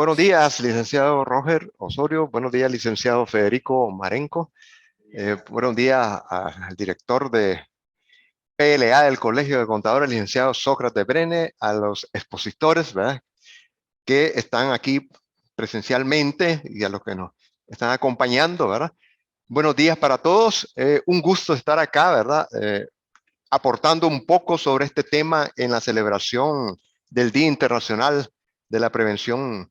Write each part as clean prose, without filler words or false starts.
Buenos días, licenciado Roger Osorio. Buenos días, licenciado Federico Marenco. Buenos días al director de PLA del Colegio de Contadores, licenciado Sócrates Brene, a los expositores, ¿verdad?, que están aquí presencialmente y a los que nos están acompañando, ¿verdad? Buenos días para todos. Un gusto estar acá, ¿verdad? Aportando un poco sobre este tema en la celebración del Día Internacional de la Prevención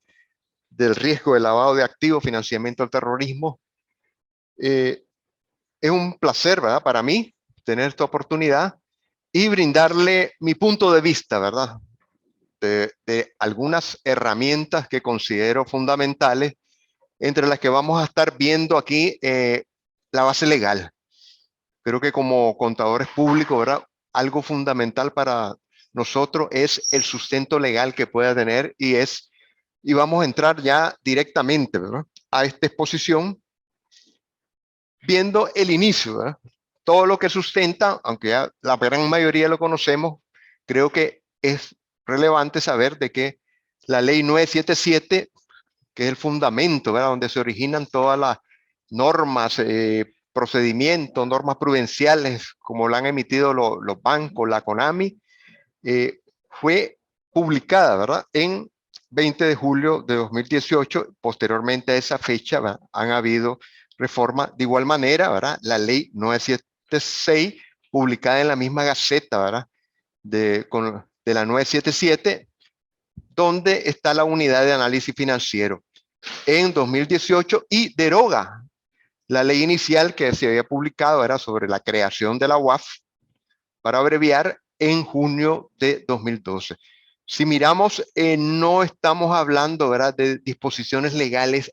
del Riesgo de Lavado de Activos, Financiamiento al Terrorismo. Eh, es un placer, ¿verdad?, para mí tener esta oportunidad y brindarle mi punto de vista, ¿verdad?, de algunas herramientas que considero fundamentales, entre las que vamos a estar viendo aquí la base legal. Creo que como contadores públicos, ¿verdad?, algo fundamental para nosotros es el sustento legal que pueda tener y vamos a entrar ya directamente, ¿verdad?, a esta exposición viendo el inicio, ¿verdad? Todo lo que sustenta, aunque ya la gran mayoría lo conocemos, creo que es relevante saber de que la ley 977, que es el fundamento, ¿verdad?, donde se originan todas las normas, procedimientos, normas prudenciales, como la han emitido los bancos, la CONAMI, fue publicada, ¿verdad?, en 20 de julio de 2018. Posteriormente a esa fecha, ¿verdad?, han habido reformas. De igual manera, ¿verdad?, la ley 976, publicada en la misma Gaceta, ¿verdad?, de la 977, donde está la unidad de análisis financiero en 2018 y deroga la ley inicial que se había publicado, era sobre la creación de la UAF, para abreviar, en junio de 2012. Si miramos, no estamos hablando, ¿verdad?, de disposiciones legales,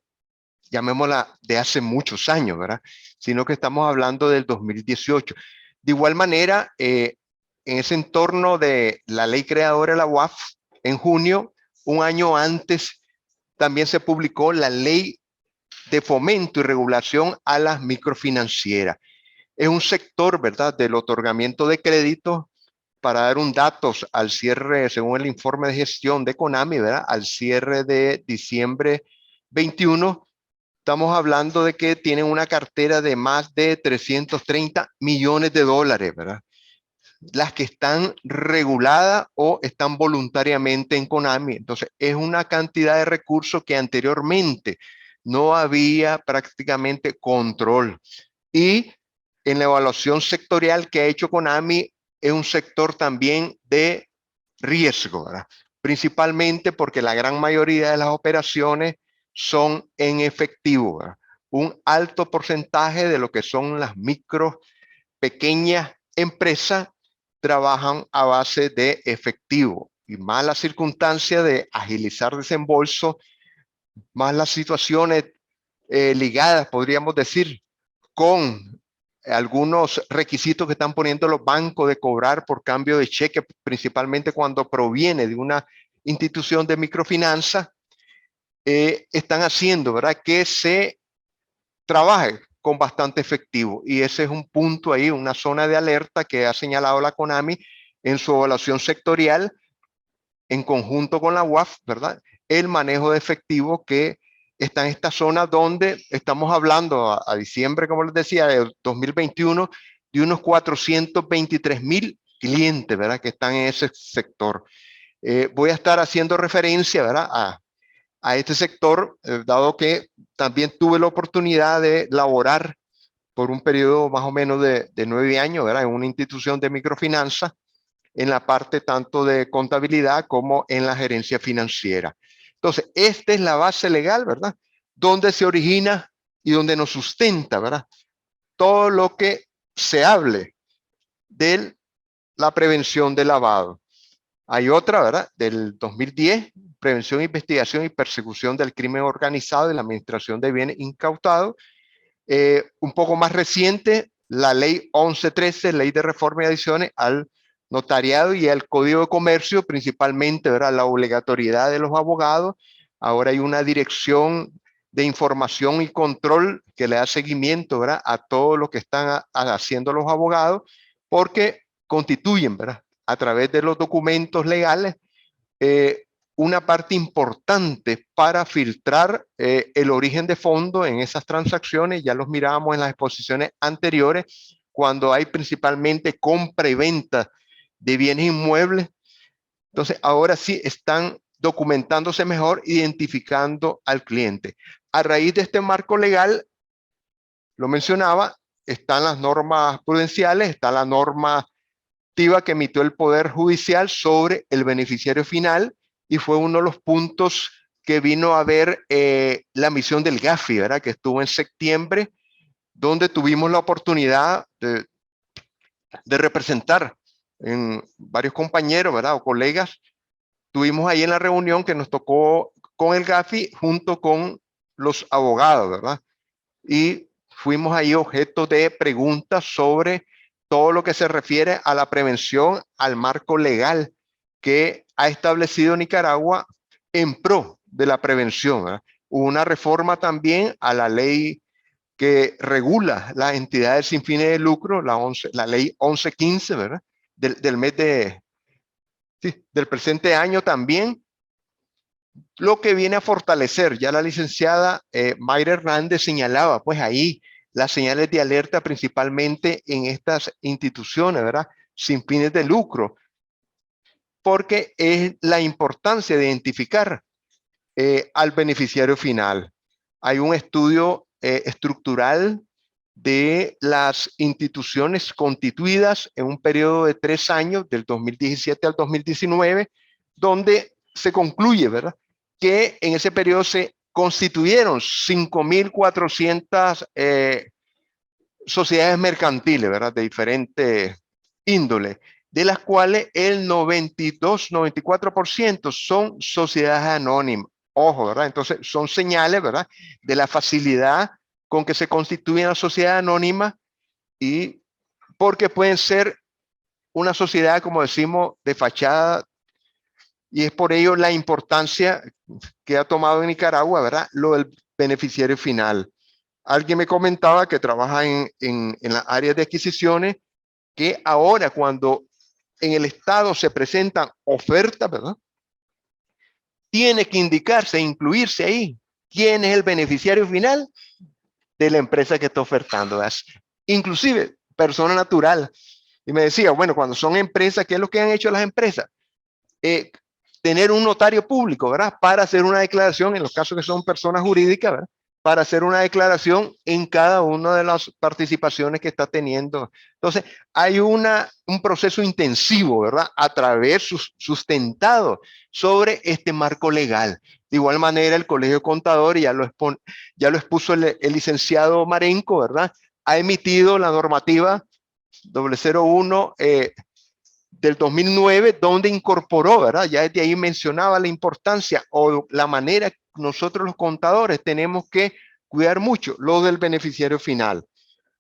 llamémosla, de hace muchos años, ¿verdad?, sino que estamos hablando del 2018. De igual manera, en ese entorno de la ley creadora de la UAF, en junio, un año antes, también se publicó la ley de fomento y regulación a las microfinancieras. Es un sector, ¿verdad?, del otorgamiento de crédito. Para dar un datos al cierre, según el informe de gestión de CONAMI, ¿verdad?, al cierre de diciembre 21, estamos hablando de que tienen una cartera de más de 330 millones de dólares, ¿verdad?, las que están reguladas o están voluntariamente en CONAMI. Entonces, es una cantidad de recursos que anteriormente no había prácticamente control. Y en la evaluación sectorial que ha hecho CONAMI, es un sector también de riesgo, ¿verdad?, principalmente porque la gran mayoría de las operaciones son en efectivo, ¿verdad? Un alto porcentaje de lo que son las micro, pequeñas empresas trabajan a base de efectivo, y más la circunstancia de agilizar desembolso, más las situaciones ligadas, podríamos decir, con algunos requisitos que están poniendo los bancos de cobrar por cambio de cheque, principalmente cuando proviene de una institución de microfinanza, están haciendo, ¿verdad?, que se trabaje con bastante efectivo. Y ese es un punto ahí, una zona de alerta que ha señalado la CONAMI en su evaluación sectorial, en conjunto con la UAF, ¿verdad?, el manejo de efectivo que está en esta zona, donde estamos hablando a diciembre, como les decía, de 2021, de unos 423,000 clientes, ¿verdad?, que están en ese sector. Voy a estar haciendo referencia, ¿verdad?, a este sector, dado que también tuve la oportunidad de laborar por un periodo más o menos de 9 años, ¿verdad?, en una institución de microfinanza, en la parte tanto de contabilidad como en la gerencia financiera. Entonces, esta es la base legal, ¿verdad?, donde se origina y donde nos sustenta, ¿verdad?, todo lo que se hable de la prevención del lavado. Hay otra, ¿verdad?, del 2010, prevención, investigación y persecución del crimen organizado y la administración de bienes incautados. Un poco más reciente, la ley 1113, ley de reforma y adiciones al notariado y al Código de Comercio, principalmente, ¿verdad?, la obligatoriedad de los abogados. Ahora hay una dirección de información y control que le da seguimiento, ¿verdad?, a todo lo que están haciendo los abogados, porque constituyen, ¿verdad?, a través de los documentos legales, una parte importante para filtrar el origen de fondo en esas transacciones. Ya los mirábamos en las exposiciones anteriores, cuando hay principalmente compra y venta de bienes inmuebles. Entonces, ahora sí están documentándose mejor, identificando al cliente. A raíz de este marco legal, lo mencionaba, están las normas prudenciales, está la norma que emitió el Poder Judicial sobre el beneficiario final, y fue uno de los puntos que vino a ver la misión del GAFI, ¿verdad? Que estuvo en septiembre, donde tuvimos la oportunidad de representar en varios compañeros, ¿verdad? O colegas. Tuvimos ahí en la reunión que nos tocó con el GAFI junto con los abogados, ¿verdad? Y fuimos ahí objeto de preguntas sobre todo lo que se refiere a la prevención, al marco legal que ha establecido Nicaragua en pro de la prevención, ¿verdad? Hubo una reforma también a la ley que regula las entidades sin fines de lucro, la ley 1115, ¿verdad? Del mes del presente año también, lo que viene a fortalecer. Ya la licenciada Mayra Hernández señalaba, pues ahí las señales de alerta principalmente en estas instituciones, ¿verdad? Sin fines de lucro, porque es la importancia de identificar al beneficiario final. Hay un estudio estructural de las instituciones constituidas en un periodo de 3 años, del 2017 al 2019, donde se concluye, ¿verdad?, que en ese periodo se constituyeron 5.400 sociedades mercantiles, ¿verdad?, de diferentes índole, de las cuales el 92-94% son sociedades anónimas. Ojo, ¿verdad? Entonces son señales, ¿verdad?, de la facilidad con que se constituye una sociedad anónima, y porque pueden ser una sociedad, como decimos, de fachada, y es por ello la importancia que ha tomado en Nicaragua, ¿verdad?, lo del beneficiario final. Alguien me comentaba que trabaja en la área de adquisiciones, que ahora cuando en el Estado se presentan ofertas, ¿verdad?, tiene que indicarse, incluirse ahí, quién es el beneficiario final de la empresa que está ofertando. ¿Verdad? Inclusive persona natural. Y me decía, bueno, cuando son empresas, ¿qué es lo que han hecho las empresas? Tener un notario público, ¿verdad?, para hacer una declaración, en los casos que son personas jurídicas, ¿verdad?, para hacer una declaración en cada una de las participaciones que está teniendo. Entonces, hay un proceso intensivo, ¿verdad?, a través sustentado sobre este marco legal. De igual manera, el Colegio de Contadores, ya lo expuso el licenciado Marenco, ¿verdad?, ha emitido la normativa 001 del 2009, donde incorporó, ¿verdad?, ya desde ahí mencionaba la importancia o la manera que nosotros los contadores tenemos que cuidar mucho lo del beneficiario final.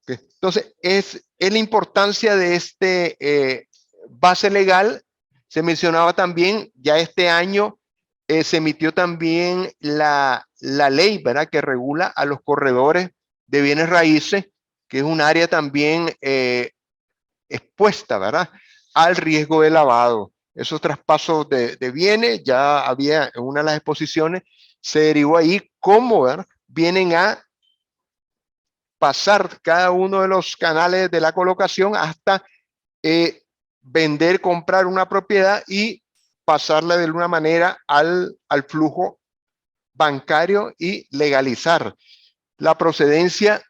Entonces, es la importancia de este base legal. Se mencionaba también, ya este año se emitió también la ley, ¿verdad?, que regula a los corredores de bienes raíces, que es un área también expuesta, ¿verdad?, al riesgo de lavado. Esos traspasos de bienes, ya había en una de las exposiciones, se derivó ahí cómo, ¿verdad?, vienen a pasar cada uno de los canales de la colocación hasta vender, comprar una propiedad y pasarla de alguna manera al flujo bancario y legalizar la procedencia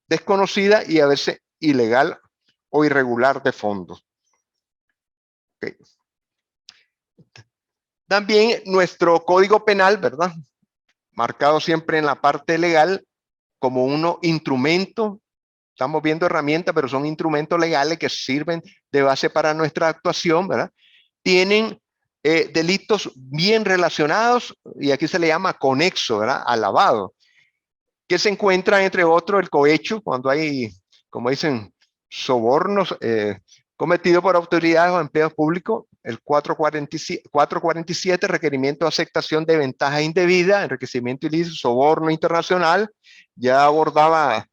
desconocida y a veces ilegal o irregular de fondos. Okay. También nuestro Código Penal, ¿verdad?, marcado siempre en la parte legal como unos instrumentos. Estamos viendo herramientas, pero son instrumentos legales que sirven de base para nuestra actuación, ¿verdad? Tienen delitos bien relacionados, y aquí se le llama conexo, ¿verdad?, al lavado, que se encuentran entre otros el cohecho, cuando hay, como dicen, sobornos cometidos por autoridades o empleados públicos, el 447, requerimiento de aceptación de ventaja indebida, enriquecimiento ilícito, soborno internacional. Ya abordaba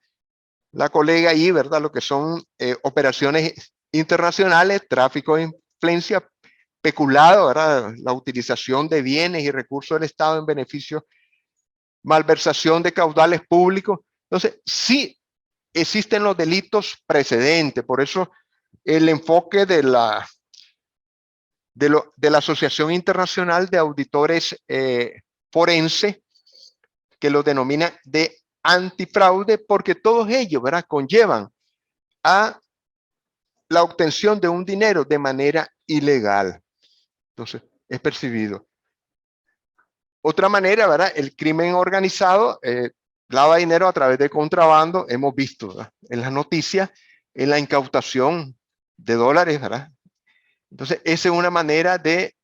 la colega ahí, ¿verdad?, lo que son operaciones internacionales, tráfico de influencia, peculado, ¿verdad? La utilización de bienes y recursos del Estado en beneficio, malversación de caudales públicos. Entonces, sí existen los delitos precedentes, por eso el enfoque de la Asociación Internacional de Auditores Forense, que lo denomina de antifraude, porque todos ellos, ¿verdad?, conllevan a la obtención de un dinero de manera ilegal. Entonces, es percibido. Otra manera, ¿verdad? El crimen organizado lava dinero a través de contrabando. Hemos visto, ¿verdad?, en las noticias, en la incautación de dólares, ¿verdad? Entonces, esa es una manera de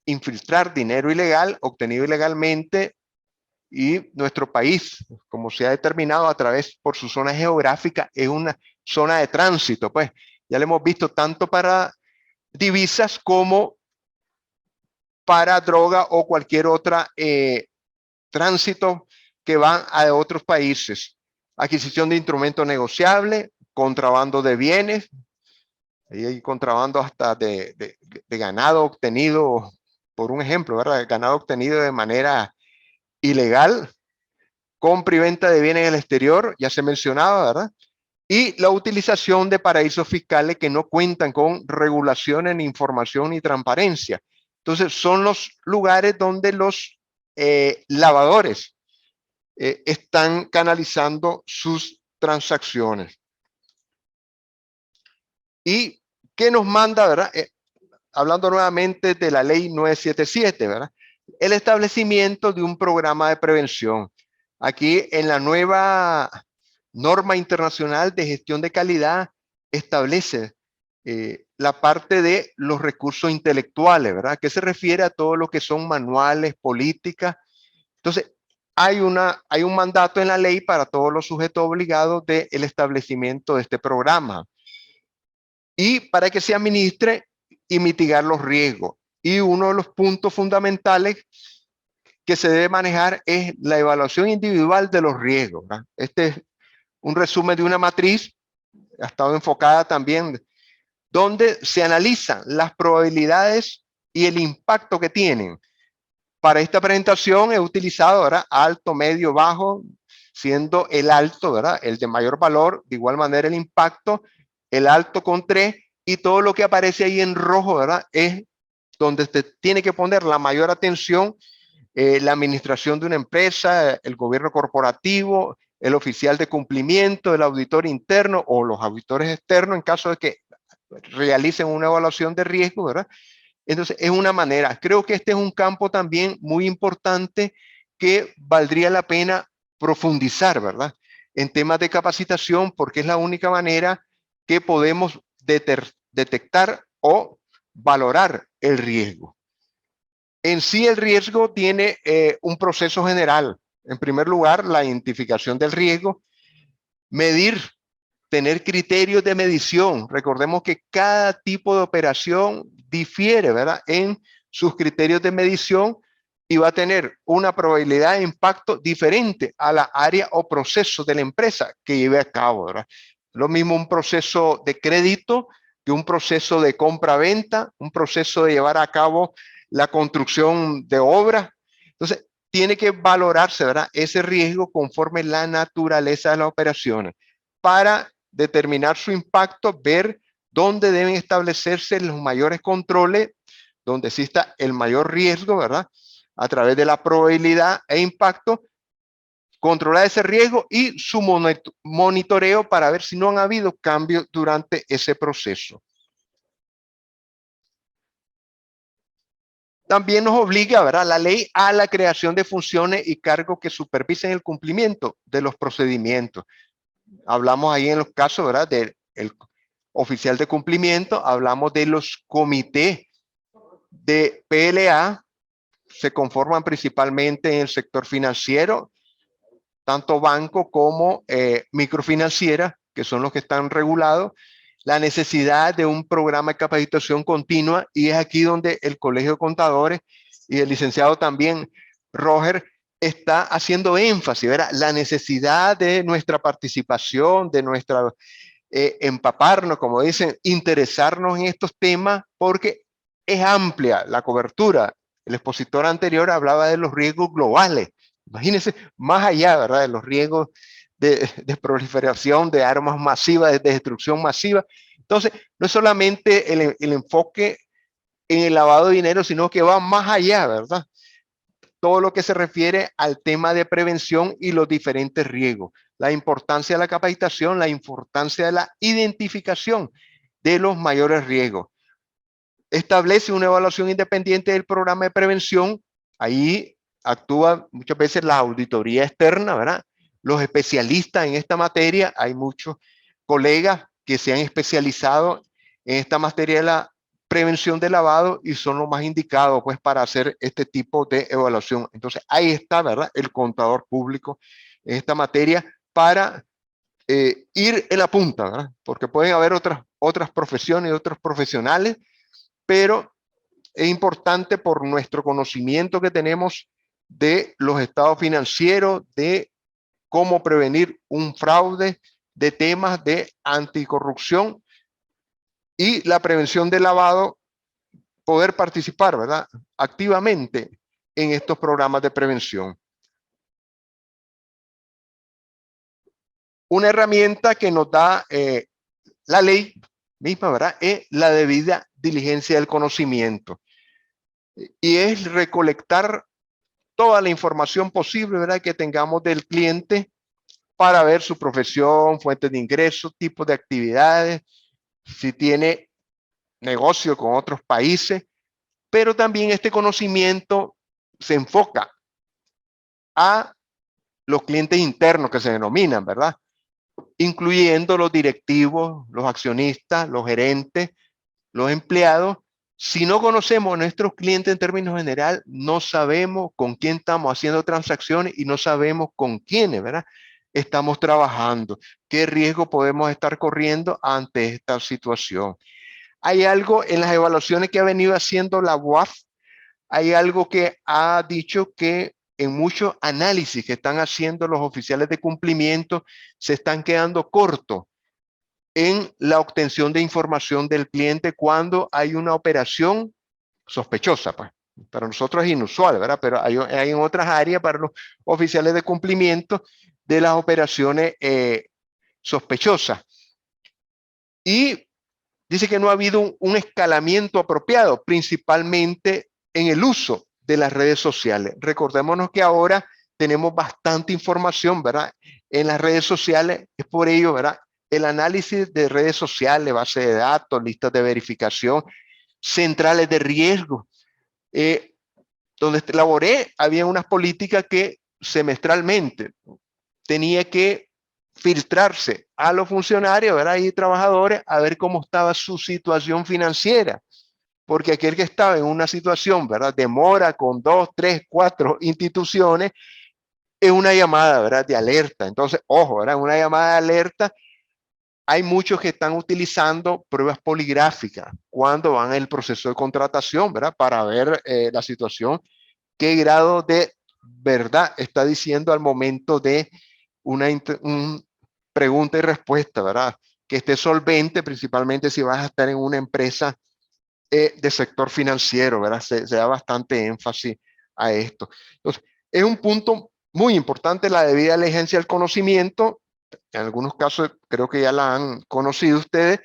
infiltrar dinero ilegal obtenido ilegalmente, y nuestro país, como se ha determinado a través por su zona geográfica, es una zona de tránsito, pues ya lo hemos visto tanto para divisas como para droga o cualquier otra tránsito que van a otros países. Adquisición de instrumentos negociables, contrabando de bienes, ahí hay contrabando hasta de ganado obtenido, por un ejemplo, ¿verdad? Ganado obtenido de manera ilegal, compra y venta de bienes en el exterior, ya se mencionaba, ¿verdad? Y la utilización de paraísos fiscales que no cuentan con regulaciones, ni información, ni transparencia. Entonces, son los lugares donde los lavadores están canalizando sus transacciones. ¿Y qué nos manda, verdad? Hablando nuevamente de la ley 977, ¿verdad? El establecimiento de un programa de prevención. Aquí en la nueva norma internacional de gestión de calidad establece la parte de los recursos intelectuales, ¿verdad? Que se refiere a todo lo que son manuales, políticas. Entonces, hay un mandato en la ley para todos los sujetos obligados del establecimiento de este programa y para que se administre y mitigar los riesgos. Y uno de los puntos fundamentales que se debe manejar es la evaluación individual de los riesgos, ¿verdad? Este es un resumen de una matriz, ha estado enfocada también, donde se analizan las probabilidades y el impacto que tienen. Para esta presentación he utilizado, ¿verdad?, alto, medio, bajo, siendo el alto, ¿verdad?, el de mayor valor, de igual manera el impacto, el alto con 3, y todo lo que aparece ahí en rojo, ¿verdad?, es donde se tiene que poner la mayor atención, la administración de una empresa, el gobierno corporativo, el oficial de cumplimiento, el auditor interno o los auditores externos en caso de que realicen una evaluación de riesgo, ¿verdad? Entonces, es una manera. Creo que este es un campo también muy importante que valdría la pena profundizar, ¿verdad?, en temas de capacitación, porque es la única manera que podemos detectar o valorar el riesgo. En sí, el riesgo tiene un proceso general. En primer lugar, la identificación del riesgo, medir, tener criterios de medición. Recordemos que cada tipo de operación difiere, ¿verdad?, en sus criterios de medición, y va a tener una probabilidad de impacto diferente a la área o proceso de la empresa que lleve a cabo, ¿verdad? Lo mismo un proceso de crédito que un proceso de compra-venta, un proceso de llevar a cabo la construcción de obras. Entonces, tiene que valorarse, ¿verdad?, ese riesgo conforme la naturaleza de las operaciones para determinar su impacto, ver dónde deben establecerse los mayores controles, donde exista el mayor riesgo, ¿verdad?, a través de la probabilidad e impacto, controlar ese riesgo y su monitoreo para ver si no han habido cambios durante ese proceso. También nos obliga, ¿verdad?, la ley a la creación de funciones y cargos que supervisen el cumplimiento de los procedimientos. Hablamos ahí en los casos, ¿verdad?, del oficial de cumplimiento, hablamos de los comités de PLA, se conforman principalmente en el sector financiero, tanto banco como microfinanciera, que son los que están regulados, la necesidad de un programa de capacitación continua, y es aquí donde el Colegio de Contadores y el licenciado también, Roger, está haciendo énfasis, ¿verdad?, la necesidad de nuestra participación, de nuestra empaparnos, como dicen, interesarnos en estos temas, porque es amplia la cobertura. El expositor anterior hablaba de los riesgos globales. Imagínense, más allá, ¿verdad? De los riesgos de proliferación de armas masivas, de destrucción masiva. Entonces, no es solamente el enfoque en el lavado de dinero, sino que va más allá, ¿verdad? Todo lo que se refiere al tema de prevención y los diferentes riesgos. La importancia de la capacitación, la importancia de la identificación de los mayores riesgos. Establece una evaluación independiente del programa de prevención. Ahí actúa muchas veces la auditoría externa, ¿verdad? Los especialistas en esta materia. Hay muchos colegas que se han especializado en esta materia de la prevención de lavado y son los más indicados pues para hacer este tipo de evaluación. Entonces ahí está, ¿verdad? El contador público en esta materia para ir en la punta, ¿verdad? Porque pueden haber otras profesiones, otros profesionales, pero es importante por nuestro conocimiento que tenemos de los estados financieros, de cómo prevenir un fraude, de temas de anticorrupción y la prevención del lavado, poder participar, ¿verdad? Activamente en estos programas de prevención. Una herramienta que nos da la ley misma, ¿verdad? Es la debida diligencia del conocimiento. Y es recolectar toda la información posible, ¿verdad? Que tengamos del cliente para ver su profesión, fuentes de ingresos, tipos de actividades, si tiene negocio con otros países, pero también este conocimiento se enfoca a los clientes internos que se denominan, ¿verdad? Incluyendo los directivos, los accionistas, los gerentes, los empleados. Si no conocemos a nuestros clientes en términos general, no sabemos con quién estamos haciendo transacciones y no sabemos con quiénes, ¿verdad? Estamos trabajando. ¿Qué riesgo podemos estar corriendo ante esta situación? Hay algo en las evaluaciones que ha venido haciendo la UAF, hay algo que ha dicho que en muchos análisis que están haciendo los oficiales de cumplimiento se están quedando cortos en la obtención de información del cliente cuando hay una operación sospechosa. Pues. Para nosotros es inusual, ¿verdad? Pero hay en otras áreas para los oficiales de cumplimiento de las operaciones sospechosas. Y dice que no ha habido un escalamiento apropiado, principalmente en el uso de las redes sociales. Recordémonos que ahora tenemos bastante información, ¿verdad? En las redes sociales, es por ello, ¿verdad? El análisis de redes sociales, base de datos, listas de verificación, centrales de riesgo. Donde laboré, había unas políticas que semestralmente tenía que filtrarse a los funcionarios, ¿verdad? Y trabajadores a ver cómo estaba su situación financiera. Porque aquel que estaba en una situación, ¿verdad? De mora con 2, 3, 4 instituciones, es una llamada, ¿verdad? De alerta. Entonces, ojo, ¿verdad? Una llamada de alerta. Hay muchos que están utilizando pruebas poligráficas cuando van en el proceso de contratación, ¿verdad? Para ver la situación, qué grado de verdad está diciendo al momento de un pregunta y respuesta, ¿verdad? Que esté solvente, principalmente si vas a estar en una empresa de sector financiero, ¿verdad? Se da bastante énfasis a esto. Entonces, es un punto muy importante la debida diligencia del conocimiento. En algunos casos creo que ya la han conocido ustedes,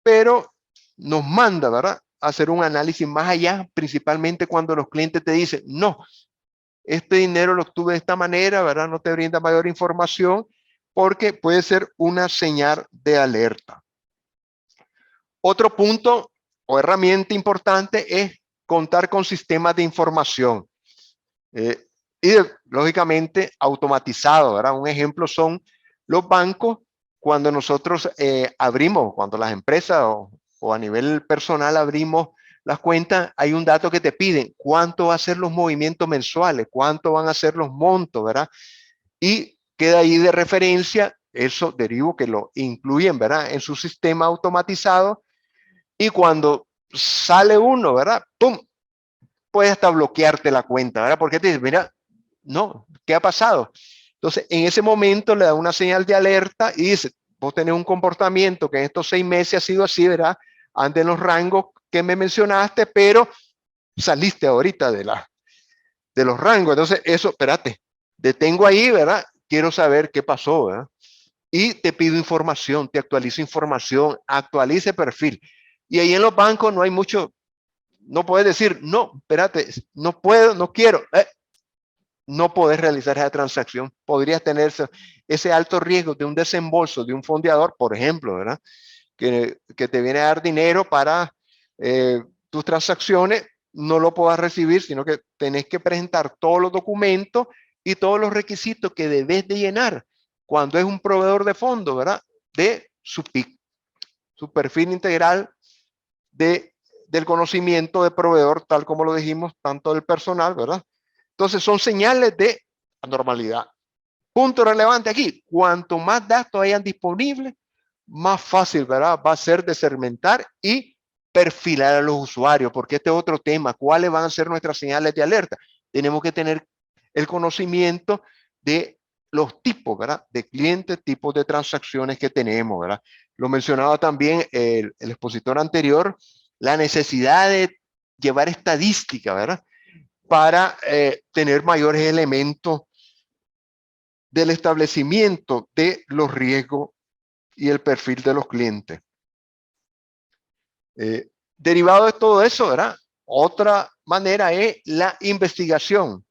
pero nos manda, ¿verdad? A hacer un análisis más allá, principalmente cuando los clientes te dicen, no, este dinero lo obtuve de esta manera, ¿verdad? No te brinda mayor información porque puede ser una señal de alerta. Otro punto o herramienta importante es contar con sistemas de información y lógicamente automatizado, ¿verdad? Un ejemplo son los bancos. Cuando nosotros abrimos, cuando las empresas o a nivel personal abrimos las cuentas, hay un dato que te piden, cuánto va a ser los movimientos mensuales, cuánto van a ser los montos, ¿verdad? Y queda ahí de referencia, eso derivo que lo incluyen, ¿verdad? En su sistema automatizado y cuando sale uno, ¿verdad? ¡Pum! Puede hasta bloquearte la cuenta, ¿verdad? Porque te dice, mira, no, ¿qué ha pasado? Entonces, en ese momento le da una señal de alerta y dice, vos tenés un comportamiento que en estos 6 meses ha sido así, ¿verdad? Ande en los rangos que me mencionaste, pero saliste ahorita de los rangos. Entonces, eso, espérate, detengo ahí, ¿verdad? Quiero saber qué pasó, ¿verdad? Y te pido información, te actualizo información, actualice perfil. Y ahí en los bancos no hay mucho, no puedes decir, no, espérate, no puedo, no quiero. No podés realizar esa transacción. Podrías tener ese alto riesgo de un desembolso de un fondeador, por ejemplo, ¿verdad? Que te viene a dar dinero para tus transacciones, no lo puedas recibir, sino que tenés que presentar todos los documentos y todos los requisitos que debes de llenar cuando es un proveedor de fondos, ¿verdad? De su PIC, su perfil integral del conocimiento de proveedor, tal como lo dijimos, tanto del personal, ¿verdad? Entonces son señales de anormalidad. Punto relevante aquí, cuanto más datos hayan disponibles, más fácil, ¿verdad? Va a ser de segmentar y perfilar a los usuarios, porque este es otro tema. ¿Cuáles van a ser nuestras señales de alerta? Tenemos que tener el conocimiento de los tipos, ¿verdad? De clientes, tipos de transacciones que tenemos, ¿verdad? Lo mencionaba también el expositor anterior, la necesidad de llevar estadística, ¿verdad? Para tener mayores elementos del establecimiento de los riesgos y el perfil de los clientes. Derivado de todo eso, ¿verdad? Otra manera es la investigación.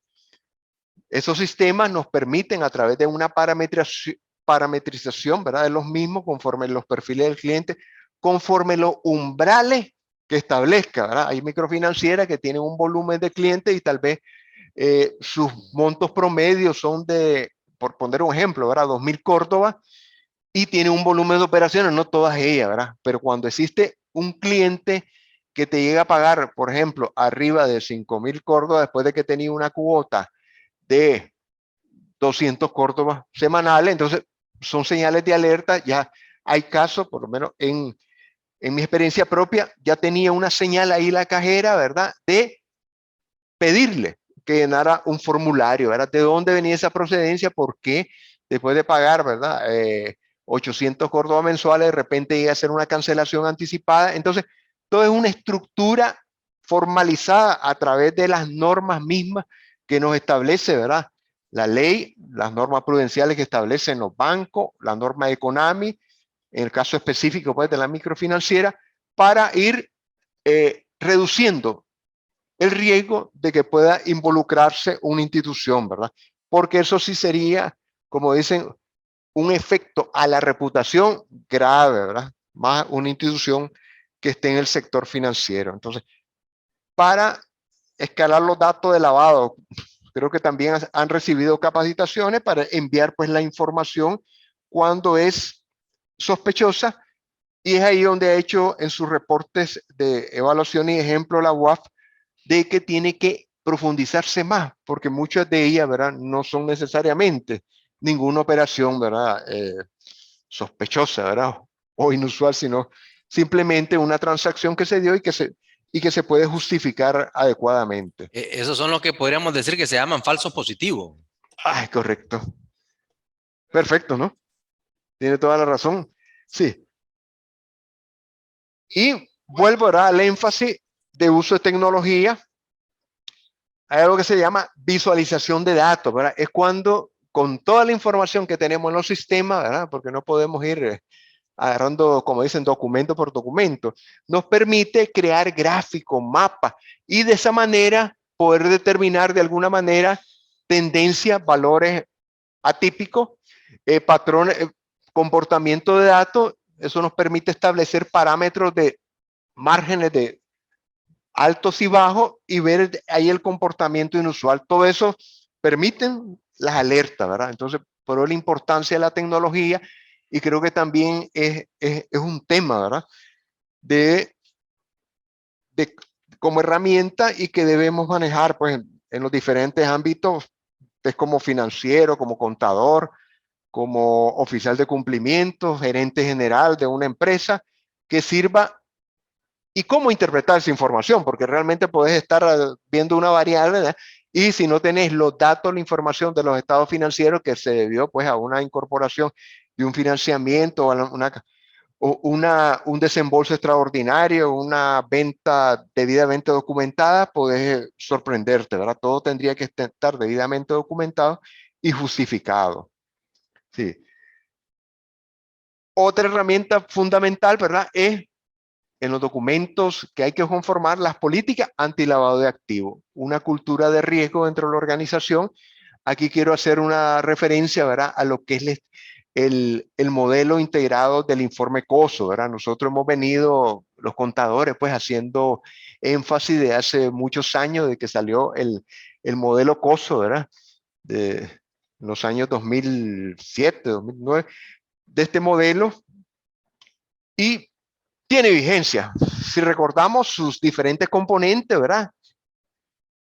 Esos sistemas nos permiten a través de una parametrización, ¿verdad? De los mismos conforme los perfiles del cliente, conforme los umbrales que establezca, ¿verdad? Hay microfinancieras que tienen un volumen de clientes y tal vez sus montos promedios son de, por poner un ejemplo, ¿verdad? 2.000 Córdoba y tiene un volumen de operaciones, no todas ellas, ¿verdad? Pero cuando existe un cliente que te llega a pagar, por ejemplo, arriba de 5.000 Córdoba después de que tenía una cuota de 200 Córdobas semanales, entonces son señales de alerta. Ya hay casos, por lo menos en mi experiencia propia, ya tenía una señal ahí la cajera, ¿verdad? De pedirle que llenara un formulario, ¿verdad? ¿De dónde venía esa procedencia? ¿Por qué después de pagar, ¿verdad? 800 Córdoba mensuales, de repente llega a hacer una cancelación anticipada. Entonces, todo es una estructura formalizada a través de las normas mismas que nos establece, ¿verdad? La ley, las normas prudenciales que establecen los bancos, la norma de Econami, en el caso específico pues, de la microfinanciera, para ir reduciendo el riesgo de que pueda involucrarse una institución, ¿verdad? Porque eso sí sería, como dicen, un efecto a la reputación grave, ¿verdad? Más una institución que esté en el sector financiero. Entonces, para escalar los datos de lavado, creo que también han recibido capacitaciones para enviar pues la información cuando es sospechosa, y es ahí donde ha hecho en sus reportes de evaluación y ejemplo la UAF de que tiene que profundizarse más, porque muchas de ellas, ¿verdad? No son necesariamente ninguna operación, ¿verdad? Sospechosa, ¿verdad? O inusual, sino simplemente una transacción que se dio y que se puede justificar adecuadamente. Esos son los que podríamos decir que se llaman falsos positivos. Ah, correcto. Perfecto, ¿no? Tiene toda la razón. Sí. Y vuelvo ¿verdad? Al énfasis de uso de tecnología. Hay algo que se llama visualización de datos, ¿verdad? Es cuando con toda la información que tenemos en los sistemas, ¿verdad? Porque no podemos ir agarrando, como dicen, documento por documento, nos permite crear gráficos, mapas, y de esa manera poder determinar de alguna manera tendencias, valores atípicos, patrones, comportamiento de datos. Eso nos permite establecer parámetros de márgenes de altos y bajos y ver ahí el comportamiento inusual. Todo eso permiten las alertas, ¿verdad? Entonces, por eso la importancia de la tecnología, y creo que también es un tema, ¿verdad? De como herramienta y que debemos manejar pues en los diferentes ámbitos, es como financiero, como contador, como oficial de cumplimiento, gerente general de una empresa, que sirva y cómo interpretar esa información, porque realmente puedes estar viendo una variable, ¿verdad? Y si no tenés los datos, la información de los estados financieros que se debió pues a una incorporación de un financiamiento o un desembolso extraordinario, una venta debidamente documentada, puedes sorprenderte, ¿verdad? Todo tendría que estar debidamente documentado y justificado. Sí. Otra herramienta fundamental, ¿verdad? Es en los documentos que hay que conformar las políticas antilavado de activos, una cultura de riesgo dentro de la organización. Aquí quiero hacer una referencia, ¿verdad?, a lo que es el modelo integrado del informe COSO, ¿verdad? Nosotros hemos venido, los contadores, pues haciendo énfasis de hace muchos años de que salió el modelo COSO, ¿verdad? De los años 2007, 2009, de este modelo, y tiene vigencia. Si recordamos sus diferentes componentes, ¿verdad?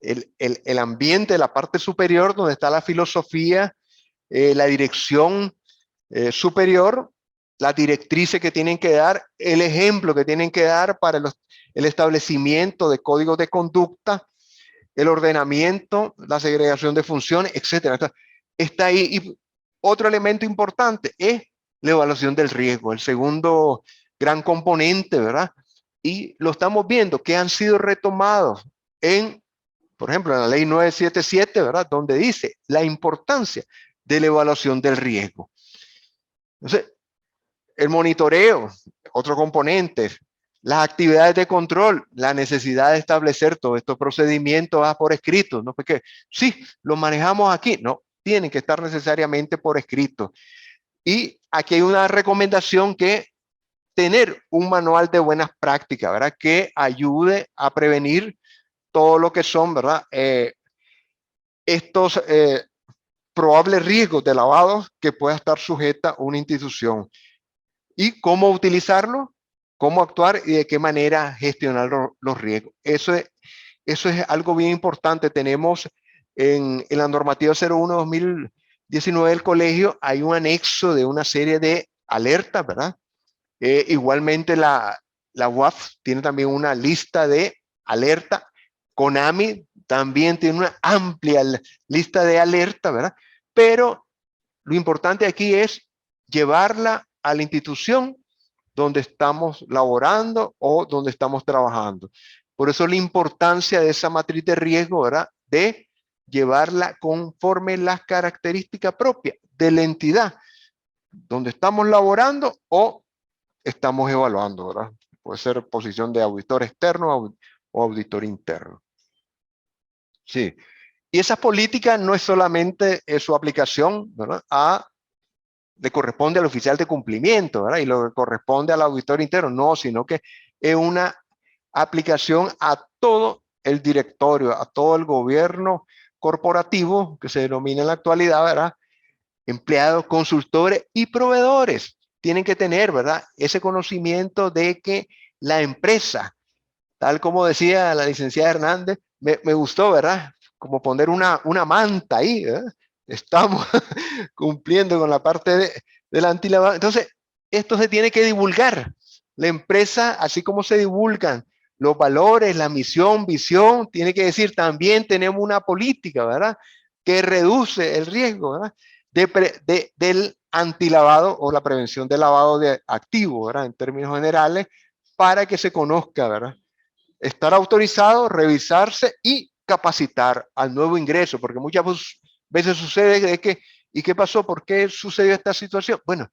El ambiente, la parte superior, donde está la filosofía, la dirección superior, las directrices que tienen que dar, el ejemplo que tienen que dar para el establecimiento de códigos de conducta, el ordenamiento, la segregación de funciones, etcétera. Entonces, está ahí. Y otro elemento importante es la evaluación del riesgo, el segundo gran componente, ¿verdad? Y lo estamos viendo que han sido retomados en, por ejemplo, en la ley 977, ¿verdad? Donde dice la importancia de la evaluación del riesgo. Entonces, el monitoreo, otro componente, las actividades de control, la necesidad de establecer todos estos procedimientos por escrito, ¿no? Porque sí, lo manejamos aquí, no, tienen que estar necesariamente por escrito. Y aquí hay una recomendación que tener un manual de buenas prácticas, ¿verdad? Que ayude a prevenir todo lo que son, ¿verdad? Estos probables riesgos de lavado que pueda estar sujeta una institución. Y cómo utilizarlo, cómo actuar y de qué manera gestionar los riesgos. Eso es algo bien importante. Tenemos en la normativa 01/2019 del colegio, hay un anexo de una serie de alertas, ¿verdad? Igualmente la UAF tiene también una lista de alerta. CONAMI también tiene una amplia lista de alerta, ¿verdad? Pero lo importante aquí es llevarla a la institución donde estamos laborando o donde estamos trabajando. Por eso la importancia de esa matriz de riesgo, ¿verdad? De llevarla conforme las características propias de la entidad donde estamos laborando o estamos evaluando, ¿verdad? Puede ser posición de auditor externo o auditor interno. Sí. Y esa política no es solamente su aplicación, ¿verdad? Le corresponde al oficial de cumplimiento, ¿verdad? Y lo que corresponde al auditor interno, no, sino que es una aplicación a todo el directorio, a todo el gobierno corporativo, que se denomina en la actualidad, ¿verdad? Empleados, consultores y proveedores tienen que tener, ¿verdad? Ese conocimiento de que la empresa, tal como decía la licenciada Hernández, me gustó, ¿verdad? Como poner una manta ahí, ¿verdad? Estamos cumpliendo con la parte del antilavado. Entonces, esto se tiene que divulgar. La empresa, así como se divulgan los valores, la misión, visión, tiene que decir también tenemos una política, ¿verdad? Que reduce el riesgo, ¿verdad? Del antilavado o la prevención del lavado de activos, ¿verdad? En términos generales, para que se conozca, ¿verdad? Estar autorizado, revisarse y capacitar al nuevo ingreso, porque muchas veces sucede de que, ¿y qué pasó? ¿Por qué sucedió esta situación? Bueno,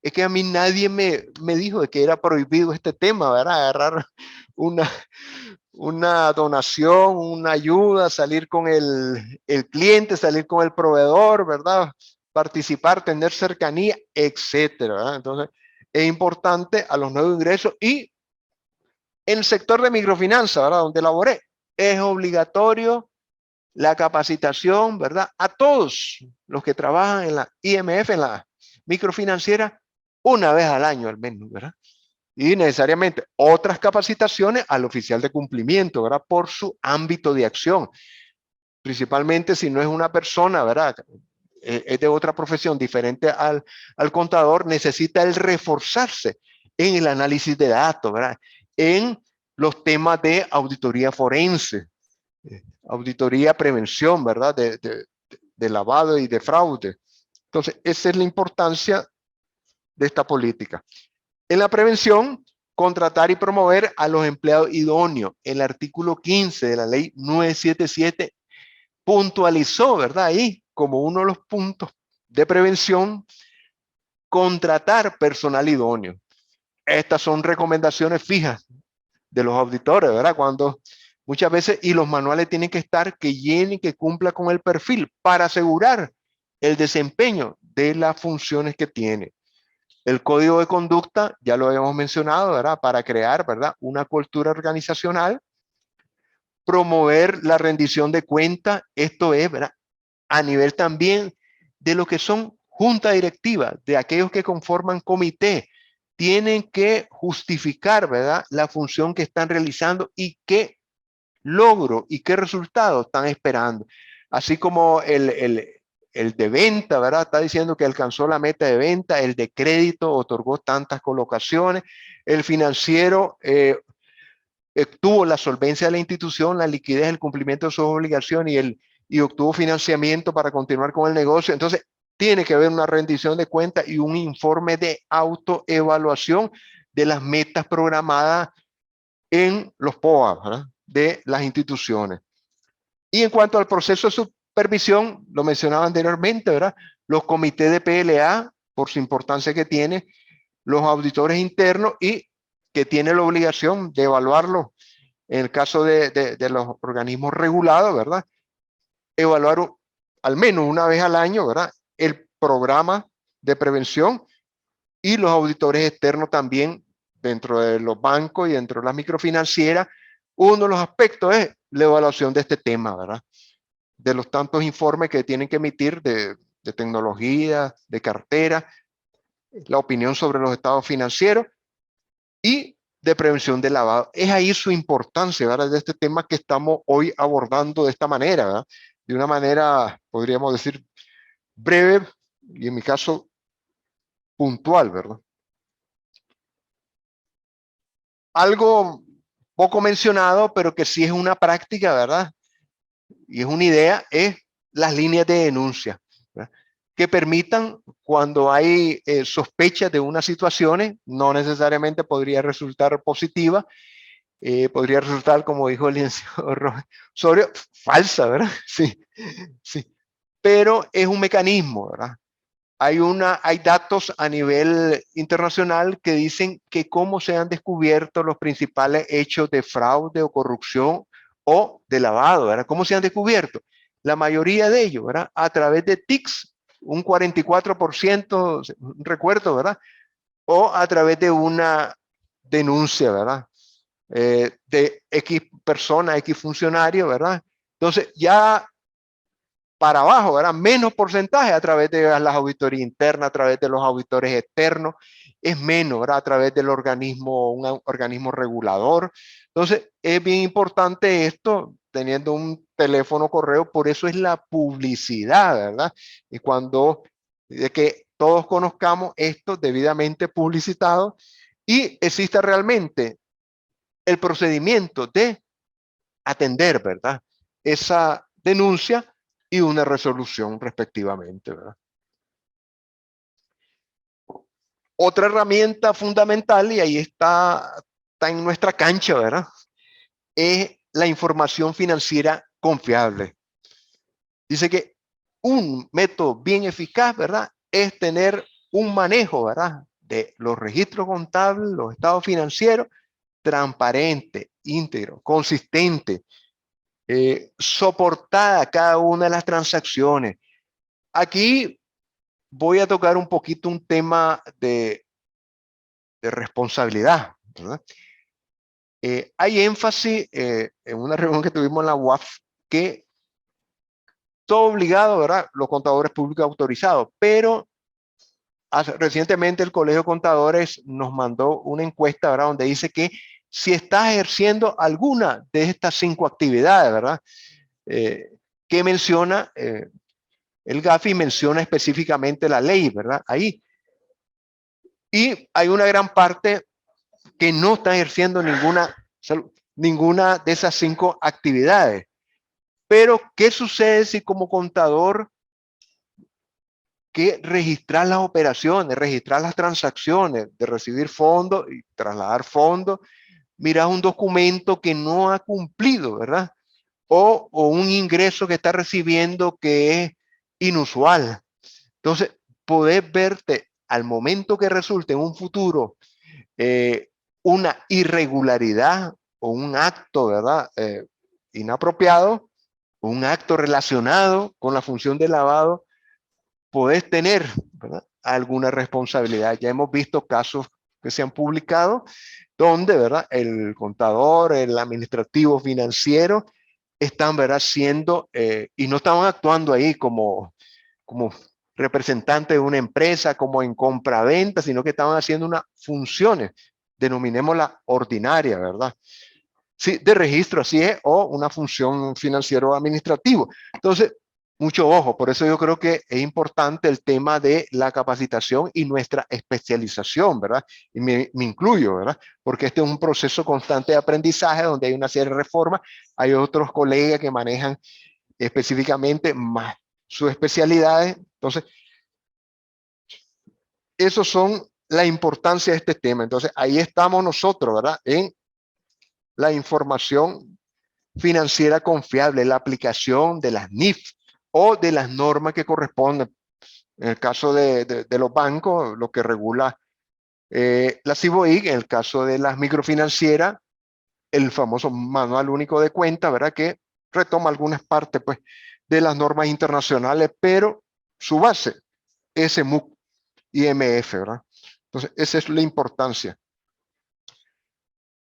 es que a mí nadie me dijo de que era prohibido este tema, ¿verdad? Agarrar una, una donación, una ayuda, salir con el cliente, salir con el proveedor, ¿verdad? Participar, tener cercanía, etcétera, ¿verdad? Entonces, es importante a los nuevos ingresos y en el sector de microfinanza, ¿verdad? Donde laboré, es obligatorio la capacitación, ¿verdad? A todos los que trabajan en la IMF, en la microfinanciera, una vez al año al menos, ¿verdad? Y necesariamente otras capacitaciones al oficial de cumplimiento, ¿verdad? Por su ámbito de acción. Principalmente si no es una persona, ¿verdad? Es de otra profesión diferente al contador, necesita el reforzarse en el análisis de datos, ¿verdad? En los temas de auditoría forense, auditoría prevención, ¿verdad? De lavado y de fraude. Entonces, esa es la importancia de esta política. En la prevención, contratar y promover a los empleados idóneos. El artículo 15 de la ley 977 puntualizó, ¿verdad? Ahí, como uno de los puntos de prevención, contratar personal idóneo. Estas son recomendaciones fijas de los auditores, ¿verdad? Cuando muchas veces, y los manuales tienen que estar que llene, que cumpla con el perfil para asegurar el desempeño de las funciones que tiene. El código de conducta, ya lo habíamos mencionado, ¿verdad? Para crear, ¿verdad? Una cultura organizacional, promover la rendición de cuentas, esto es, ¿verdad? A nivel también de lo que son junta directiva, de aquellos que conforman comité, tienen que justificar, ¿verdad? La función que están realizando y qué logro y qué resultados están esperando. Así como el de venta, ¿verdad? Está diciendo que alcanzó la meta de venta, el de crédito otorgó tantas colocaciones, el financiero tuvo la solvencia de la institución, la liquidez, el cumplimiento de sus obligaciones y obtuvo financiamiento para continuar con el negocio. Entonces, tiene que haber una rendición de cuentas y un informe de autoevaluación de las metas programadas en los POA, ¿verdad? De las instituciones. Y en cuanto al proceso de supervisión, lo mencionaba anteriormente, ¿verdad? Los comités de PLA, por su importancia que tiene, los auditores internos y que tiene la obligación de evaluarlo en el caso de los organismos regulados, ¿verdad? Evaluar al menos una vez al año, ¿verdad? El programa de prevención y los auditores externos también dentro de los bancos y dentro de las microfinancieras. Uno de los aspectos es la evaluación de este tema, ¿verdad? De los tantos informes que tienen que emitir de tecnología, de cartera, la opinión sobre los estados financieros y de prevención de lavado. Es ahí su importancia, ¿verdad? De este tema que estamos hoy abordando de esta manera, ¿verdad? De una manera, podríamos decir, breve y en mi caso puntual, ¿verdad? Algo poco mencionado, pero que sí es una práctica, ¿verdad? Y es una idea, es las líneas de denuncia, ¿verdad? Que permitan, cuando hay sospechas de unas situaciones, no necesariamente podría resultar positiva, podría resultar, como dijo el licenciado Osorio, falsa, ¿verdad? Sí, sí. Pero es un mecanismo, ¿verdad? Hay datos a nivel internacional que dicen que cómo se han descubierto los principales hechos de fraude o corrupción o de lavado, ¿verdad? ¿Cómo se han descubierto? La mayoría de ellos, ¿verdad? A través de TICs, un 44%, recuerdo, ¿verdad? O a través de una denuncia, ¿verdad? De X persona, X funcionario, ¿verdad? Entonces, ya para abajo, ¿verdad? Menos porcentaje a través de las auditorías internas, a través de los auditores externos, es menos, ¿verdad? A través del organismo, un organismo regulador. Entonces, es bien importante esto, teniendo un teléfono correo, por eso es la publicidad, ¿verdad? Y cuando, de que todos conozcamos esto debidamente publicitado y exista realmente el procedimiento de atender, ¿verdad? Esa denuncia y una resolución respectivamente, ¿verdad? Otra herramienta fundamental, y ahí está en nuestra cancha, ¿verdad? Es la información financiera confiable. Dice que un método bien eficaz, ¿verdad? Es tener un manejo, ¿verdad? De los registros contables, los estados financieros, transparente, íntegro, consistente, soportada cada una de las transacciones. Aquí voy a tocar un poquito un tema de responsabilidad, ¿verdad? Hay énfasis en una reunión que tuvimos en la UAF que todo obligado, ¿verdad? Los contadores públicos autorizados, pero recientemente el Colegio de Contadores nos mandó una encuesta, ¿verdad? Donde dice que si estás ejerciendo alguna de estas 5 actividades, ¿verdad? Que menciona, el GAFI menciona específicamente la ley, ¿verdad? Ahí. Y hay una gran parte que no está ejerciendo ninguna de esas 5 actividades. Pero, ¿qué sucede si como contador que registrar las operaciones, registrar las transacciones, de recibir fondos y trasladar fondos. Mira un documento que no ha cumplido, ¿verdad? O un ingreso que está recibiendo que es inusual. Entonces, poder verte al momento que resulte en un futuro una irregularidad o un acto, ¿verdad? Inapropiado, un acto relacionado con la función de lavado, podés tener, ¿verdad?, alguna responsabilidad. Ya hemos visto casos que se han publicado donde, ¿verdad?, el contador, el administrativo financiero están, ¿verdad?, siendo, y no estaban actuando ahí como representante de una empresa, como en compra-venta, sino que estaban haciendo unas funciones, denominémosla ordinaria, ¿verdad? Sí, de registro, así es, o una función financiero administrativo. Entonces, mucho ojo, por eso yo creo que es importante el tema de la capacitación y nuestra especialización, ¿verdad? Y me incluyo, ¿verdad? Porque este es un proceso constante de aprendizaje donde hay una serie de reformas, hay otros colegas que manejan específicamente más sus especialidades. Entonces, esos son la importancia de este tema. Entonces, ahí estamos nosotros, ¿verdad? En la información financiera confiable, la aplicación de las NIF o de las normas que corresponden. En el caso de los bancos, lo que regula la CIBOIC, en el caso de las microfinancieras, el famoso manual único de cuenta, ¿verdad? Que retoma algunas partes, pues, de las normas internacionales, pero su base es MUC y MF, ¿verdad? Entonces, esa es la importancia.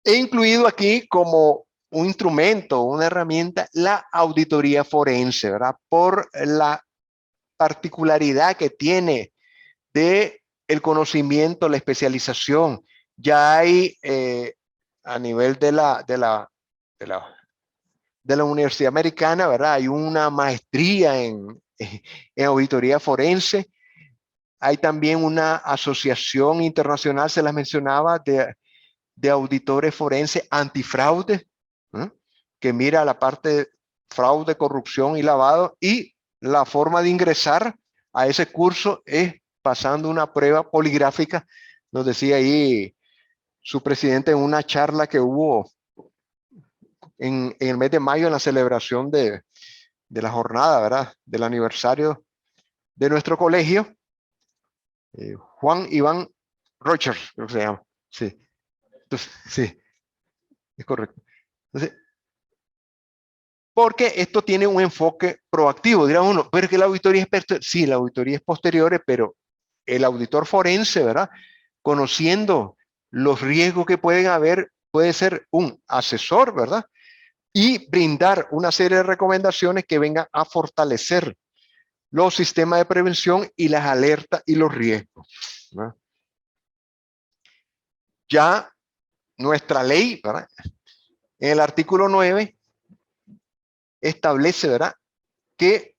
He incluido aquí como un instrumento, una herramienta, la auditoría forense, ¿verdad? Por la particularidad que tiene de el conocimiento, la especialización. Ya hay a nivel de la Universidad Americana, ¿verdad? Hay una maestría en auditoría forense. Hay también una asociación internacional, se las mencionaba, de auditores forenses antifraude, ¿eh?, que mira la parte de fraude, corrupción y lavado, y la forma de ingresar a ese curso es pasando una prueba poligráfica. Nos decía ahí su presidente en una charla que hubo en el mes de mayo en la celebración de la jornada, ¿verdad?, del aniversario de nuestro colegio, Juan Iván Rocher, creo que se llama. Sí, entonces, sí, es correcto. Entonces, porque esto tiene un enfoque proactivo. Dirá uno, pero es que la auditoría es posterior. Sí, la auditoría es posterior, pero el auditor forense, ¿verdad?, conociendo los riesgos que pueden haber, puede ser un asesor, ¿verdad?, y brindar una serie de recomendaciones que vengan a fortalecer los sistemas de prevención y las alertas y los riesgos, ¿verdad? Ya nuestra ley, ¿verdad?, en el artículo 9 establece, ¿verdad?, que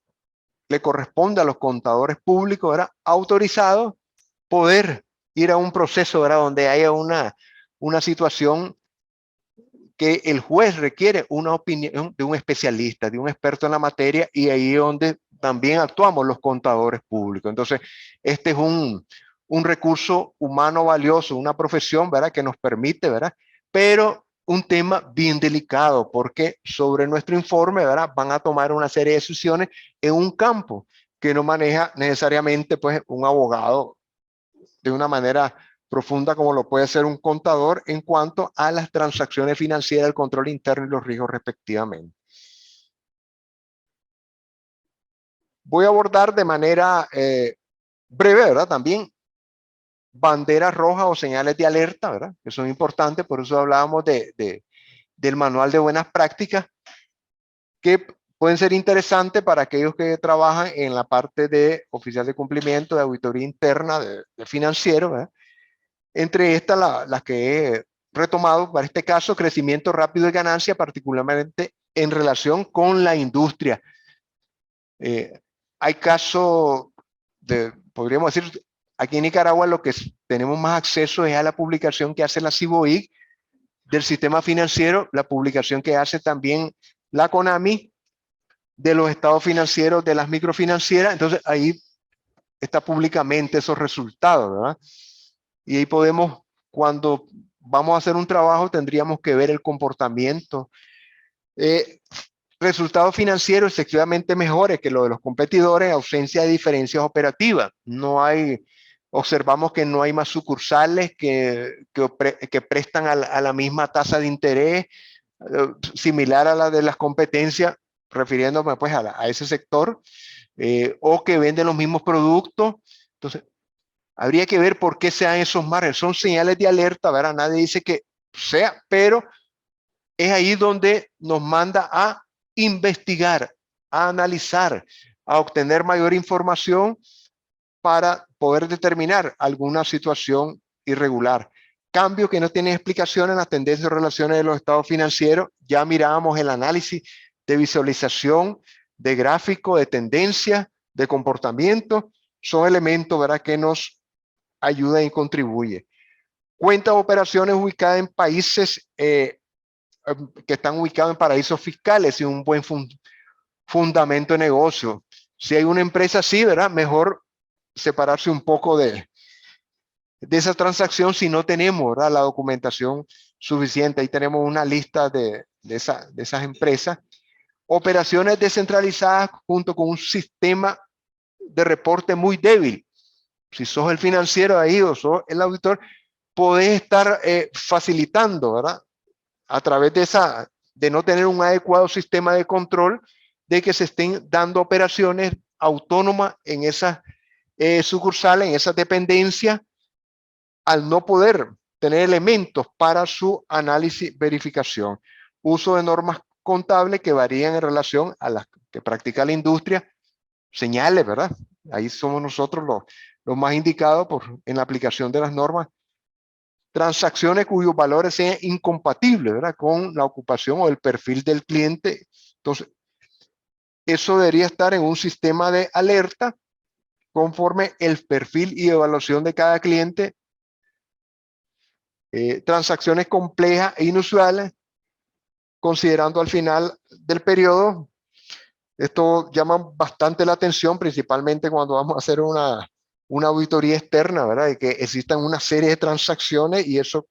le corresponde a los contadores públicos, ¿verdad?, autorizados, poder ir a un proceso, ¿verdad?, donde haya una situación que el juez requiere una opinión de un especialista, de un experto en la materia, y ahí es donde también actuamos los contadores públicos. Entonces, este es un recurso humano valioso, una profesión, ¿verdad?, que nos permite, ¿verdad?, pero un tema bien delicado, porque sobre nuestro informe, ¿verdad?, van a tomar una serie de decisiones en un campo que no maneja necesariamente, pues, un abogado de una manera profunda como lo puede ser un contador en cuanto a las transacciones financieras, el control interno y los riesgos respectivamente. Voy a abordar de manera breve, ¿verdad?, también banderas rojas o señales de alerta, ¿verdad?, que son importantes. Por eso hablábamos del manual de buenas prácticas, que pueden ser interesantes para aquellos que trabajan en la parte de oficial de cumplimiento, de auditoría interna, de financiero, ¿verdad? Entre estas, las que he retomado para este caso: crecimiento rápido de ganancia, particularmente en relación con la industria. Hay casos podríamos decir, aquí en Nicaragua lo que tenemos más acceso es a la publicación que hace la CIBOIC del sistema financiero, la publicación que hace también la CONAMI de los estados financieros de las microfinancieras. Entonces ahí está públicamente esos resultados, ¿verdad? Y ahí podemos, cuando vamos a hacer un trabajo, tendríamos que ver el comportamiento. Resultados financieros efectivamente mejores que lo de los competidores, ausencia de diferencias operativas. No hay, observamos que no hay más sucursales que prestan a la misma tasa de interés, similar a la de las competencias, refiriéndome pues a ese sector, o que venden los mismos productos. Entonces, habría que ver por qué se dan esos márgenes. Son señales de alerta, ¿verdad? Nadie dice que sea, pero es ahí donde nos manda a investigar, a analizar, a obtener mayor información para poder determinar alguna situación irregular. Cambio que no tiene explicación en las tendencias o relaciones de los estados financieros. Ya mirábamos el análisis de visualización, de gráfico, de tendencia, de comportamiento. Son elementos, ¿verdad?, que nos ayudan y contribuyen. Cuentas de operaciones ubicadas en países que están ubicados en paraísos fiscales y un buen fundamento de negocio. Si hay una empresa así, ¿verdad? Mejor separarse un poco de esa transacción si no tenemos, ¿verdad?, la documentación suficiente. Ahí tenemos una lista de esas empresas. Operaciones descentralizadas junto con un sistema de reporte muy débil. Si sos el financiero ahí o sos el auditor, podés estar facilitando, ¿verdad?, a través de no tener un adecuado sistema de control, de que se estén dando operaciones autónomas en esas sucursales, en esas dependencias, al no poder tener elementos para su análisis, verificación. Uso de normas contables que varían en relación a las que practica la industria, señales, ¿verdad? Ahí somos nosotros los más indicados en la aplicación de las normas. Transacciones cuyos valores sean incompatibles, ¿verdad?, con la ocupación o el perfil del cliente. Entonces, eso debería estar en un sistema de alerta conforme el perfil y evaluación de cada cliente. Transacciones complejas e inusuales, considerando al final del periodo. Esto llama bastante la atención, principalmente cuando vamos a hacer una auditoría externa, ¿verdad?, de que existan una serie de transacciones y eso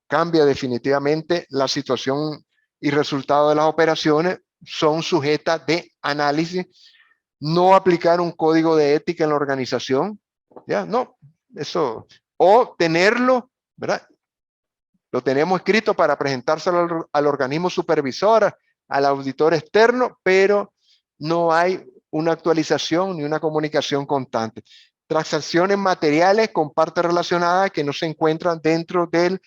cambia definitivamente la situación y resultado de las operaciones. Son sujetas de análisis. No aplicar un código de ética en la organización, ya, no, eso, o tenerlo, ¿verdad? Lo tenemos escrito para presentárselo al organismo supervisor, al auditor externo, pero no hay una actualización ni una comunicación constante. Transacciones materiales con partes relacionadas que no se encuentran dentro del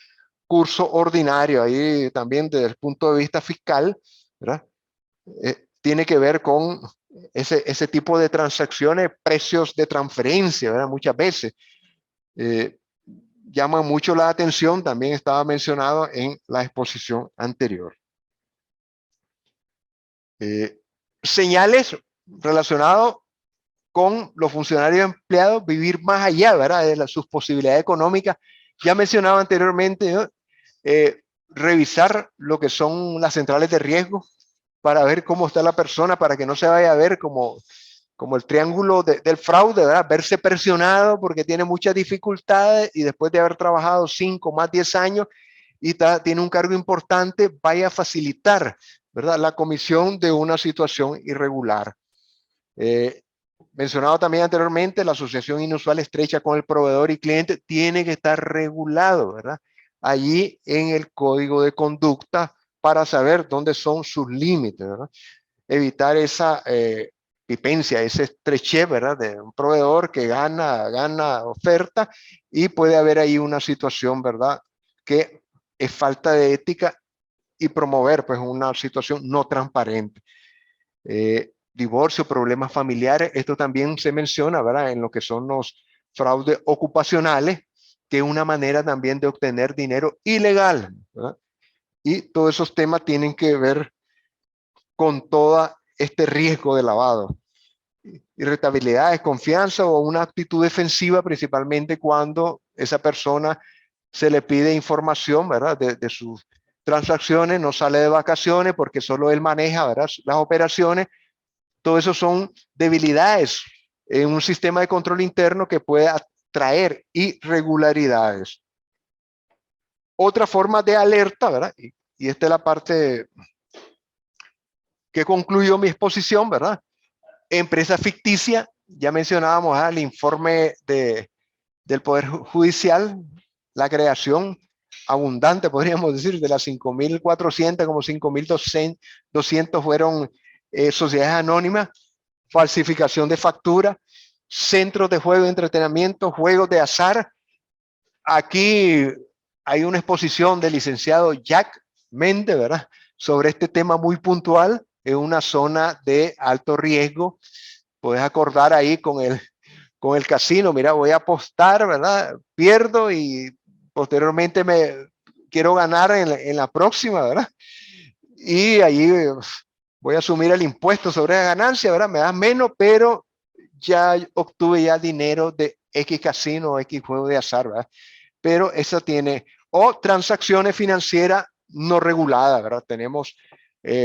curso ordinario. Ahí también desde el punto de vista fiscal, ¿verdad?, tiene que ver con ese tipo de transacciones, precios de transferencia, ¿verdad? Muchas veces llama mucho la atención, también estaba mencionado en la exposición anterior. Señales relacionados con los funcionarios empleados, vivir más allá, ¿verdad?, de sus posibilidades económicas. Ya mencionaba anteriormente, ¿no?, revisar lo que son las centrales de riesgo para ver cómo está la persona, para que no se vaya a ver como el triángulo del fraude, ¿verdad?, verse presionado porque tiene muchas dificultades y después de haber trabajado 5 más 10 años y tiene un cargo importante, vaya a facilitar, ¿verdad?, la comisión de una situación irregular. Mencionado también anteriormente, la asociación inusual estrecha con el proveedor y cliente tiene que estar regulado, ¿verdad?, allí en el código de conducta para saber dónde son sus límites, ¿verdad? Evitar esa pipencia, ese estrechez, ¿verdad?, de un proveedor que gana oferta y puede haber ahí una situación, ¿verdad?, que es falta de ética y promover pues una situación no transparente. Divorcio, problemas familiares, esto también se menciona, ¿verdad?, en lo que son los fraudes ocupacionales, que es una manera también de obtener dinero ilegal, ¿verdad? Y todos esos temas tienen que ver con todo este riesgo de lavado. Irritabilidad, desconfianza o una actitud defensiva, principalmente cuando esa persona se le pide información, ¿verdad?, de sus transacciones, no sale de vacaciones porque solo él maneja, ¿verdad?, las operaciones. Todo eso son debilidades en un sistema de control interno que pueda traer irregularidades. Otra forma de alerta, ¿verdad? Y esta es la parte que concluyó mi exposición, ¿verdad? Empresa ficticia, ya mencionábamos el informe del Poder Judicial, la creación abundante, podríamos decir, de las 5.400, como 5.200 fueron sociedades anónimas, falsificación de factura, centros de juego de entretenimiento, juegos de azar. Aquí hay una exposición del licenciado Jack Méndez, ¿verdad? Sobre este tema muy puntual, en una zona de alto riesgo. Puedes acordar ahí con el casino, mira, voy a apostar, ¿verdad? Pierdo y posteriormente me quiero ganar en la próxima, ¿verdad? Y ahí voy a asumir el impuesto sobre la ganancia, ¿verdad? Me das menos, pero ya obtuve ya dinero de X casino o X juego de azar, ¿verdad? Pero esa tiene, o transacciones financieras no reguladas, ¿verdad? Tenemos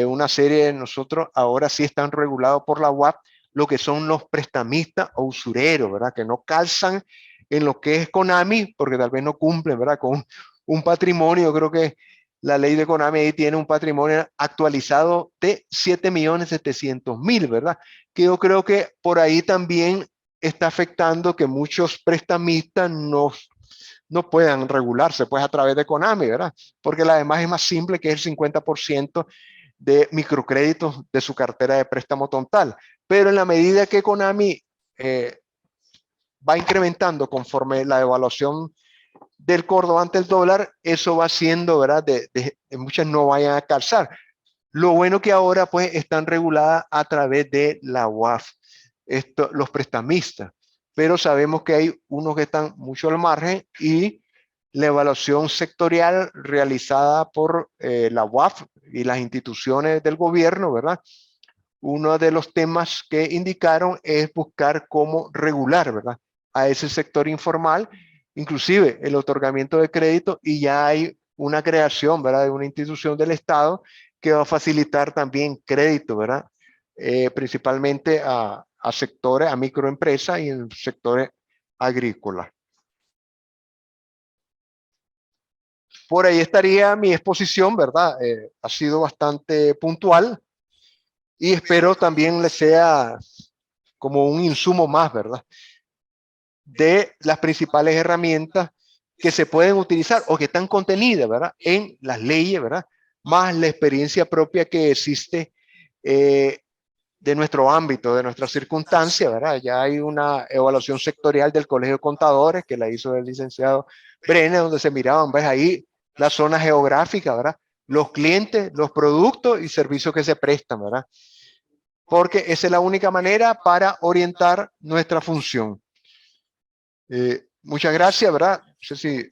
una serie de nosotros, ahora sí están regulados por la UAP, lo que son los prestamistas o usureros, ¿verdad? Que no calzan en lo que es Konami, porque tal vez no cumplen, ¿verdad? Con un patrimonio, yo creo que la ley de Konami ahí tiene un patrimonio actualizado de 7.700.000, ¿verdad? Que yo creo que por ahí también está afectando que muchos prestamistas no puedan regularse pues a través de Konami, ¿verdad? Porque la demás es más simple, que es el 50% de microcréditos de su cartera de préstamo total. Pero en la medida que Konami va incrementando conforme la devaluación del Córdoba ante el dólar, eso va haciendo, ¿verdad? Muchas no vayan a calzar. Lo bueno que ahora pues están reguladas a través de la UAF, los prestamistas, pero sabemos que hay unos que están mucho al margen y la evaluación sectorial realizada por la UAF y las instituciones del gobierno, ¿verdad? Uno de los temas que indicaron es buscar cómo regular, ¿verdad? A ese sector informal, inclusive el otorgamiento de crédito, y ya hay una creación, ¿verdad? De una institución del Estado que va a facilitar también crédito, ¿verdad? Principalmente a sectores, a microempresas y en sectores agrícolas. Por ahí estaría mi exposición, ¿verdad? Ha sido bastante puntual y espero también les sea como un insumo más, ¿verdad? De las principales herramientas que se pueden utilizar o que están contenidas, ¿verdad? En las leyes, ¿verdad? Más la experiencia propia que existe de nuestro ámbito, de nuestra circunstancia, ¿verdad? Ya hay una evaluación sectorial del Colegio de Contadores que la hizo el licenciado Brenner, donde se miraban, ves ahí la zona geográfica, ¿verdad? Los clientes, los productos y servicios que se prestan, ¿verdad? Porque esa es la única manera para orientar nuestra función. Muchas gracias, ¿verdad? No sé si